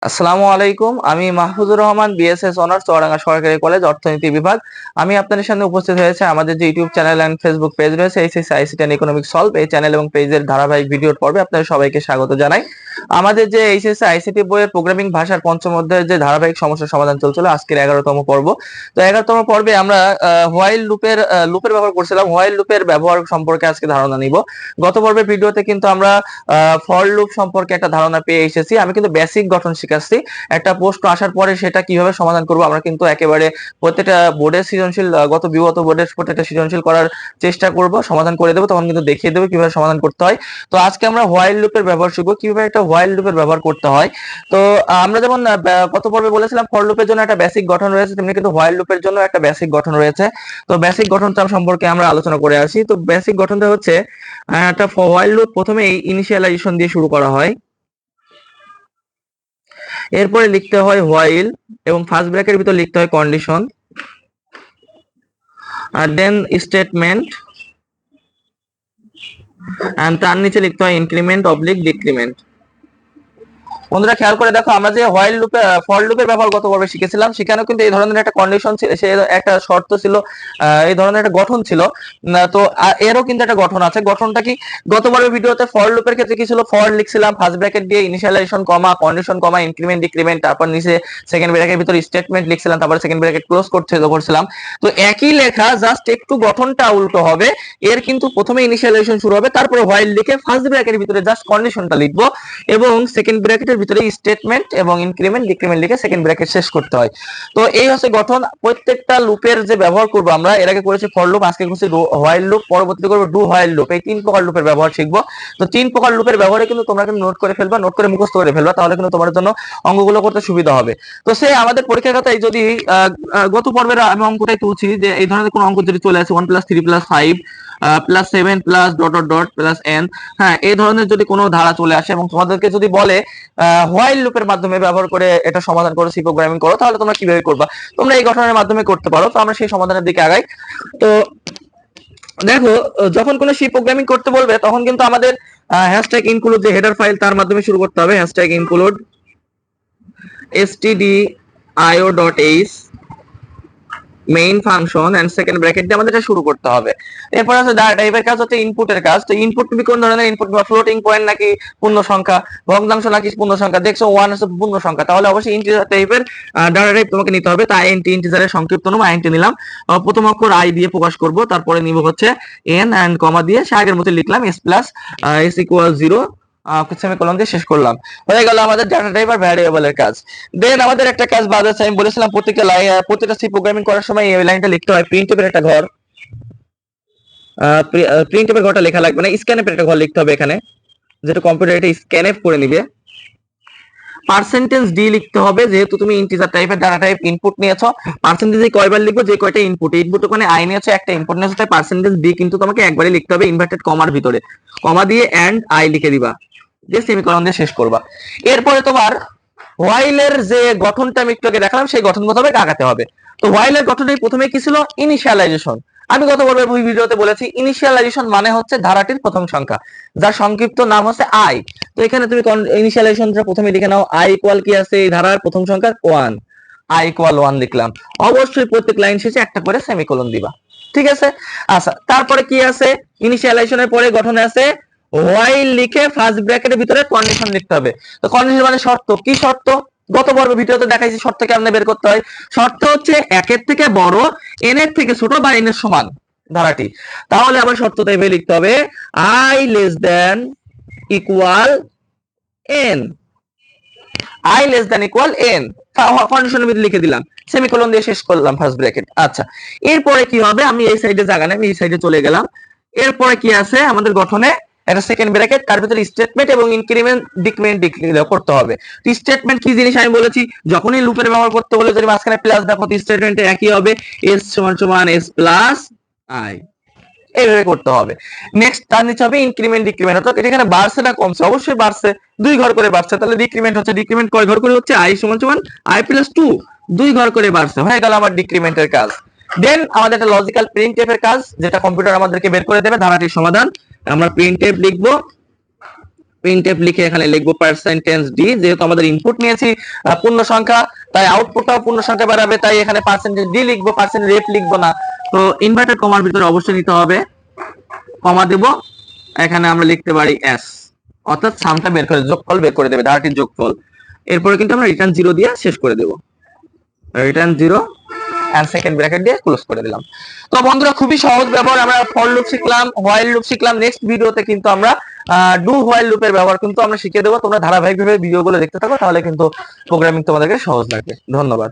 আসসালামু আলাইকুম। আমি মাহফুজুর রহমান, বিএসএস অনার্স, চুয়াডাঙ্গা সরকারি কলেজ, অর্থনীতি বিভাগ। আমি আপনাদের সামনে উপস্থিত হয়েছে আমাদের যে YouTube channel and Facebook page রয়েছে, HSC ICT and economic solve. এই চ্যানেল এবং পেজের ধারাবাহিক ভিডিওর পর্বে আপনাদের সবাইকে স্বাগত জানাই। আমাদের যে এইচএসসি আইসিটি বইয়ের প্রোগ্রামিং ভাষার পঞ্চম অধ্যায়ের যে ধারাবাহিক সমস্যার সমাধান চলছিল, আজকের 11তম পর্ব। তো 11তম পর্বে আমরা হোয়াইল লুপের ব্যবহার করছিলাম। হোয়াইল লুপের ব্যবহার সম্পর্কে আজকে ধারণা নিব। গত পর্বের ভিডিওতে কিন্তু আমরা ফর লুপ সম্পর্কে একটা ধারণা পেয়ে এসেছি। আমি কিন্তু বেসিক গঠন শিখাচ্ছি। একটা প্রশ্ন আসার পরে সেটা কিভাবে সমাধান করব আমরা কিন্তু একেবারে প্রত্যেকটা বোর্ডের সৃজনশীল, বিগত বোর্ডের প্রত্যেকটা সৃজনশীল করার চেষ্টা করব, সমাধান করে দেবো, তখন কিন্তু দেখিয়ে দেবো কিভাবে সমাধান করতে হয়। তো আজকে আমরা হোয়াইল লুপের ব্যবহার শিখবো, কিভাবে একটা হোয়াইল লুপের ব্যবহার করতে হয়। তো আমরা যেমন গত পর্বে বলেছিলাম ফর লুপের জন্য একটা বেসিক গঠন রয়েছে, তেমনি কিন্তু হোয়াইল লুপের জন্য একটা বেসিক গঠন রয়েছে। তো বেসিক গঠনটা সম্পর্কে আমরা আলোচনা করে আসি। তো বেসিক গঠনটা হচ্ছে একটা হোয়াইল লুপ প্রথমেই ইনিশিয়ালাইজেশন দিয়ে শুরু করা হয়, এরপরে লিখতে হয় হোয়াইল এবং ফার্স্ট ব্র্যাকেটের ভিতর লিখতে হয় কন্ডিশন, আর দেন স্টেটমেন্ট, এন্ড তার নিচে লিখতে হয় ইনক্রিমেন্ট অবলিক ডিক্রিমেন্ট। বন্ধুরা খেয়াল করে দেখো, আমরা যে হোয়াইল লুপে ফর লুপের ব্যবহার গত পর্বে শিখেছিলাম, সেখানেও কিন্তু এই ধরনের একটা কন্ডিশন ছিল, সে একটা শর্ত ছিল, এই ধরনের একটা গঠন ছিল। তো এরও কিন্তু একটা গঠন আছে। গঠনটা কি? গত পর্বের ভিডিওতে ফর লুপের ক্ষেত্রে কি ছিল, ফর লিখছিলাম, ফার্স্ট ব্র্যাকেট দিয়ে ইনিশিয়ালাইজেশন কমা কন্ডিশন কমা ইনক্রিমেন্ট ডিক্রিমেন্ট, তারপর নিচে সেকেন্ড ব্র্যাকেটের ভিতর স্টেটমেন্ট লিখছিলাম, তারপর সেকেন্ড ব্র্যাকেট ক্লোজ করছিলাম। তো একই লেখা, জাস্ট একটু গঠনটা উল্টো হবে। এর কিন্তু প্রথমে ইনিশিয়ালাইজেশন শুরু হবে, তারপরে হোয়াইল লিখে ফার্স্ট ব্র্যাকেটের ভিতরে জাস্ট কন্ডিশনটা লিখবো এবং সেকেন্ড ব্র্যাকেটের ভিতরে স্টেটমেন্ট এবং ইনক্রিমেন্ট ডিক্রিমেন্ট লিখে সেকেন্ড ব্র্যাকেট শেষ করতে হয়। তো এই হচ্ছে গঠন। প্রত্যেকটা লুপের যে ব্যবহার করব আমরা, এর আগে করেছি ফর লুপ, আজকে করছি হোয়াইল লুপ, পরবর্তীতে করব ডু হোয়াইল লুপ। এই তিন প্রকার লুপের ব্যবহার শিখবো। তো তিন প্রকার লুপের ব্যবহারে কিন্তু তোমরা কিন্তু নোট করে ফেলবা, নোট করে মুখস্থ করে ফেলবা, তাহলে কিন্তু তোমার জন্য অঙ্কগুলো করতে সুবিধা হবে। তো সে আমাদের পরীক্ষার খাতায় যদি গত পর্বের আমি অঙ্কটাই তুলছি, যে এই ধরনের কোন অঙ্ক যদি চলে আসে 1+3+5 +7 plus dot dot dot plus N, হ্যাঁ, এই ধরনের যদি কোনো ধারা চলে আসে এবং তোমাদেরকে যদি বলে হোয়াইল লুপের মাধ্যমে ব্যবহার করে এটা সমাধান করো, সি প্রোগ্রামিং করো, তাহলে তোমরা কিভাবে করবা? তোমরা এই গঠনের মাধ্যমে করতে পারো। তো আমরা সেই সমাধানের দিকে আগাই। তো দেখো, যখন কোনো সি প্রোগ্রামিং করতে বলবে তখন কিন্তু আমাদের হ্যাশট্যাগ ইনক্লুড যে হেডার ফাইল, তার মাধ্যমে শুরু করতে হবে। Hashtag include stdio.h main function and second bracket দিয়ে আমাদের এটা শুরু করতে হবে। এরপর আছে ডাটা টাইপের কাজ, হচ্ছে ইনপুটের কাজ। তো ইনপুট তুমি কোন ধরনের ইনপুট, বা ফ্লোটিং পয়েন্ট নাকি পূর্ণ সংখ্যা, ভগ্নাংশ নাকি পূর্ণ সংখ্যা? দেখছো 1 হচ্ছে পূর্ণ সংখ্যা, তাহলে অবশ্যই ইন্টিজার টাইপের ডাটা টাইপ তোমাকে নিতে হবে। তাই ইন্টিজারের সংক্ষিপ্ত নাম আইএনটি নিলাম। প্রথম অক্ষর আই দিয়ে প্রকাশ করব, তারপরে নিব হচ্ছে এন এন্ড কমা দিয়ে সে আগের মতো লিখলাম S plus S equal 0, semicolon দিয়ে শেষ করলাম। হয়ে গেল আমাদের ডাটা টাইপ আর ভ্যারিয়েবলের কাজ। দেন আমাদের একটা কাজ বাদ আছে। আমি বলেছিলাম প্রত্যেকটা সি প্রোগ্রামিং করার সময় এই লাইনটা লিখতে হয়, প্রিন্টএফের একটা ঘর। প্রিন্টএফের ঘরটা লেখা লাগবে না, স্ক্যানএফের একটা ঘর লিখতে হবে এখানে, যেটা কম্পিউটার এটা স্ক্যানএফ করে নিবে। পার্সেন্টেজ ডি লিখতে হবে, যেহেতু তুমি ইন্টিজার টাইপের ডাটা টাইপ ইনপুট নিয়েছো। পার্সেন্টেজ কয়বার লিখবো? যে কয়টা ইনপুট ওখানে আই নিয়েছো, একটা ইনপুট নিয়েছো, তাই পার্সেন্টেজ ডি কিন্তু তোমাকে একবারই লিখতে হবে ইনভার্টেড কমার ভিতরে, কমা দিয়ে এন্ড আই লিখে দিবা, দিয়ে সেমিকোলন দিয়ে শেষ করবা। এরপরে তোমার হোয়াইলের যে গঠনটা আমি একটু আগে দেখালাম, সেই গঠন মোতাবেক আগাতে হবে। তো হোয়াইলের গঠনে প্রথমে কি ছিল? ইনিশিয়ালাইজেশন। আমি গত পর্বের ভিডিওতে বলেছি ইনিশিয়ালাইজেশন মানে হচ্ছে ধারাটির প্রথম সংখ্যা, যার সংক্ষিপ্ত নাম হচ্ছে আই। তো এখানে তুমি ইনিশিয়ালাইজেশনটা প্রথমে লিখে নাও। আই ইকুয়াল কি আছে এই ধারার প্রথম সংখ্যা? 1। আই ইকুয়াল 1 লিখলাম। অবশ্যই প্রত্যেক লাইন শেষে একটা করে সেমিকোলন দিবা, ঠিক আছে? আচ্ছা, তারপরে কি আছে? ইনিশিয়ালাইজেশনের পরে গঠনে আছে হোয়াইল লিখে ফার্স্ট ব্র্যাকেটের ভিতরে কন্ডিশন লিখতে হবে। তো কন্ডিশন মানে শর্ত। কি শর্ত? গত পর্ব ভিডিওতে দেখাইছি শর্ত কেমনে বের করতে হয়। শর্ত হচ্ছে একের থেকে বড়, এন এর থেকে ছোট বা এন এর সমান ধারাটি। তাহলে আবার শর্তটা এভাবে লিখতে হবে, I less than equal N, I less than equal N, কন্ডিশনের ভিতরে লিখে দিলাম, সেমিকোলন দিয়ে শেষ করলাম ফার্স্ট ব্র্যাকেট। আচ্ছা, এরপরে কি হবে? আমি এই সাইডে জায়গা নেই, আমি এই সাইডে চলে গেলাম। এরপরে কি আছে আমাদের গঠনে? একটা সেকেন্ড ব্র্যাকেট, তার ভিতরে স্টেটমেন্ট এবং ইনক্রিমেন্ট ডিক্রিমেন্ট করতে হবে। স্টেটমেন্ট কি জিনিস আমি বলেছি, যখনই লুপের ব্যবহার করতে বলে যদি মাঝখানে প্লাস দেখো, স্টেটমেন্টে একই হবে, এস সমান সমান এস প্লাস আই, এইভাবে করতে হবে। নেক্সট তার নিচে হবে ইনক্রিমেন্ট ডিক্রিমেন্ট। অর্থাৎ এখানে বাড়ছে না কমছে? অবশ্যই বাড়ছে, 2 ঘর করে বাড়ছে। তাহলে ডিক্রিমেন্ট হচ্ছে, ডিক্রিমেন্ট কয় ঘর করে হচ্ছে? আই সমান সমান আই প্লাস 2, 2 ঘর করে বাড়ছে। হয়ে গেল আমার ডিক্রিমেন্টের কাজ। দেন আমাদের একটা লজিক্যাল প্রিন্টএফ এর কাজ, যেটা কম্পিউটার আমাদেরকে বের করে দেবে ধারাটির সমাধান। আমরা প্রিন্টএফ লিখবো, প্রিন্টএফ লিখে এখানে লিখবো পার্সেন্টেজ ডি, যেহেতু আমাদের ইনপুট নিয়েছি পূর্ণ সংখ্যা, তাই আউটপুটটাও পূর্ণ সংখ্যা বেরাবে, তাই এখানে পার্সেন্টেজ ডি লিখবো, পার্সেন্টেজ এফ লিখবো না। তো ইনভার্টেড কমার ভিতরে অবশ্যই নিতে হবে, কমা দেব, এখানে আমরা লিখতে পারি এস, অর্থাৎ সামটা বের করে যোগফল বের করে দেবে, ধারাটির যোগফল। এরপরে কিন্তু আমরা রিটার্ন 0 দিয়ে শেষ করে দেব, রিটার্ন 0 এন্ড সেকেন্ড ব্র্যাকেট দিয়ে ক্লোজ করে দিলাম। তো বন্ধুরা খুবই সহজ ব্যবহার, আমরা ফর লুপ শিখলাম, হোয়াইল লুপ শিখলাম। নেক্সট ভিডিওতে কিন্তু আমরা ডু হোয়াইল লুপের ব্যবহার কিন্তু আমরা শিখিয়ে দেবো। তোমরা ধারাবাহিকভাবে ভিডিওগুলো দেখতে থাকো, তাহলে কিন্তু প্রোগ্রামিং তোমাদেরকে সহজ লাগবে। ধন্যবাদ।